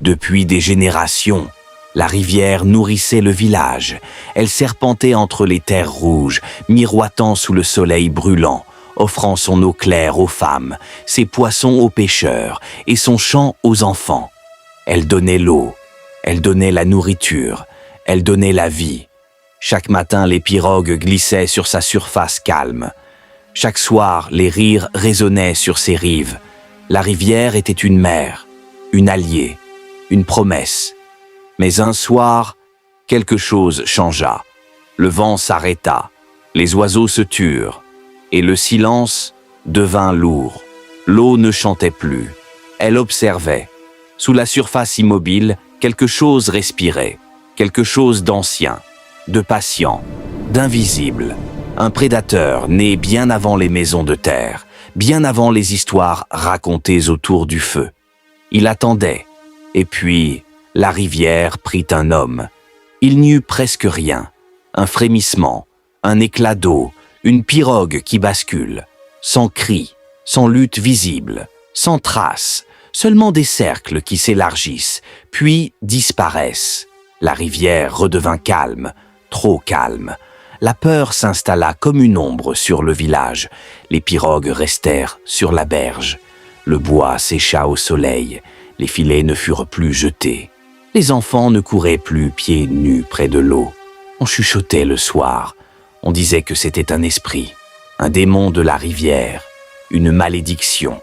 Depuis des générations, la rivière nourrissait le village. Elle serpentait entre les terres rouges, miroitant sous le soleil brûlant, offrant son eau claire aux femmes, ses poissons aux pêcheurs et son chant aux enfants. Elle donnait l'eau, elle donnait la nourriture, elle donnait la vie. Chaque matin, les pirogues glissaient sur sa surface calme. Chaque soir, les rires résonnaient sur ses rives. La rivière était une mère, une alliée, une promesse. Mais un soir, quelque chose changea. Le vent s'arrêta, les oiseaux se turent, et le silence devint lourd. L'eau ne chantait plus, elle observait. Sous la surface immobile, quelque chose respirait, quelque chose d'ancien, de patient, d'invisible. Un prédateur né bien avant les maisons de terre, bien avant les histoires racontées autour du feu. Il attendait, et puis la rivière prit un homme. Il n'y eut presque rien, un frémissement, un éclat d'eau, une pirogue qui bascule, sans cri, sans lutte visible, sans trace, seulement des cercles qui s'élargissent, puis disparaissent. La rivière redevint calme, trop calme. La peur s'installa comme une ombre sur le village. Les pirogues restèrent sur la berge. Le bois sécha au soleil. Les filets ne furent plus jetés. Les enfants ne couraient plus pieds nus près de l'eau. On chuchotait le soir. On disait que c'était un esprit, un démon de la rivière, une malédiction.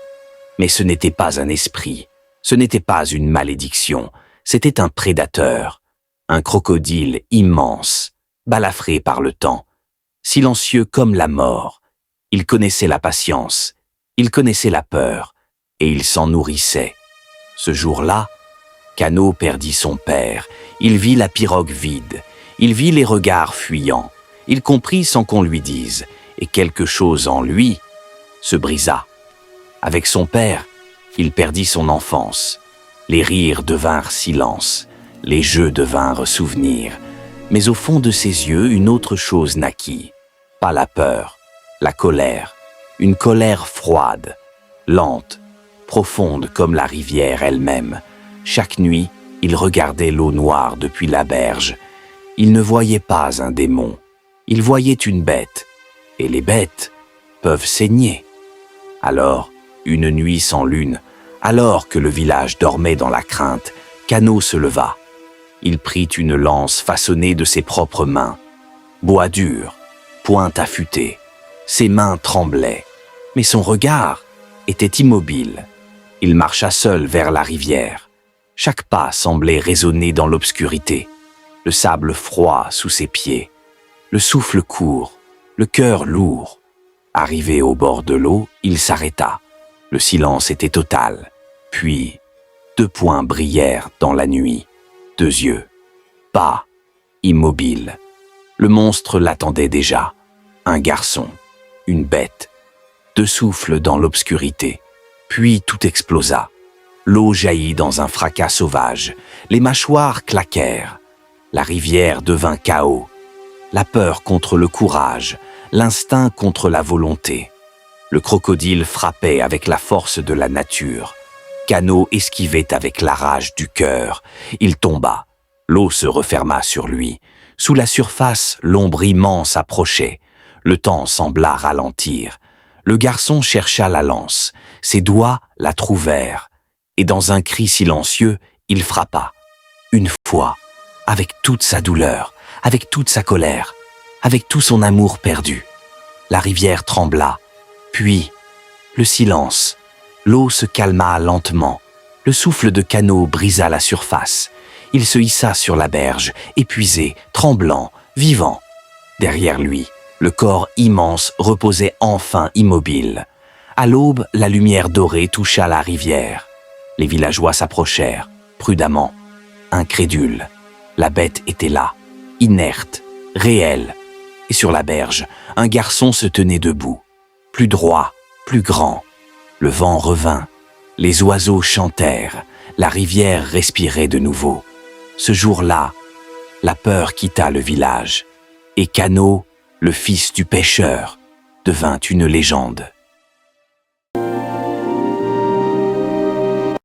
Mais ce n'était pas un esprit, ce n'était pas une malédiction, c'était un prédateur, un crocodile immense, balafré par le temps, silencieux comme la mort. Il connaissait la patience, il connaissait la peur, et il s'en nourrissait. Ce jour-là, Kano perdit son père, il vit la pirogue vide, il vit les regards fuyants, il comprit sans qu'on lui dise, et quelque chose en lui se brisa. Avec son père, il perdit son enfance. Les rires devinrent silence, les jeux devinrent souvenirs, mais au fond de ses yeux, une autre chose naquit. Pas la peur, la colère, une colère froide, lente, profonde comme la rivière elle-même. Chaque nuit, il regardait l'eau noire depuis la berge. Il ne voyait pas un démon, il voyait une bête, et les bêtes peuvent saigner. Alors, une nuit sans lune, alors que le village dormait dans la crainte, Kano se leva. Il prit une lance façonnée de ses propres mains. Bois dur, pointe affûtée. Ses mains tremblaient, mais son regard était immobile. Il marcha seul vers la rivière. Chaque pas semblait résonner dans l'obscurité. Le sable froid sous ses pieds. Le souffle court, le cœur lourd. Arrivé au bord de l'eau, il s'arrêta. Le silence était total. Puis, 2 points brillèrent dans la nuit. 2 yeux, bas, immobiles. Le monstre l'attendait déjà. Un garçon, une bête. 2 souffles dans l'obscurité. Puis tout explosa. L'eau jaillit dans un fracas sauvage. Les mâchoires claquèrent. La rivière devint chaos. La peur contre le courage, l'instinct contre la volonté. Le crocodile frappait avec la force de la nature. Kano esquivait avec la rage du cœur. Il tomba. L'eau se referma sur lui. Sous la surface, l'ombre immense approchait. Le temps sembla ralentir. Le garçon chercha la lance. Ses doigts la trouvèrent. Et dans un cri silencieux, il frappa. Une fois, avec toute sa douleur, avec toute sa colère, avec tout son amour perdu. La rivière trembla. Puis, le silence. L'eau se calma lentement. Le souffle de Kano brisa la surface. Il se hissa sur la berge, épuisé, tremblant, vivant. Derrière lui, le corps immense reposait enfin immobile. À l'aube, la lumière dorée toucha la rivière. Les villageois s'approchèrent, prudemment, incrédules. La bête était là, inerte, réelle. Et sur la berge, un garçon se tenait debout, plus droit, plus grand. Le vent revint, les oiseaux chantèrent, la rivière respirait de nouveau. Ce jour-là, la peur quitta le village, et Kano, le fils du pêcheur, devint une légende.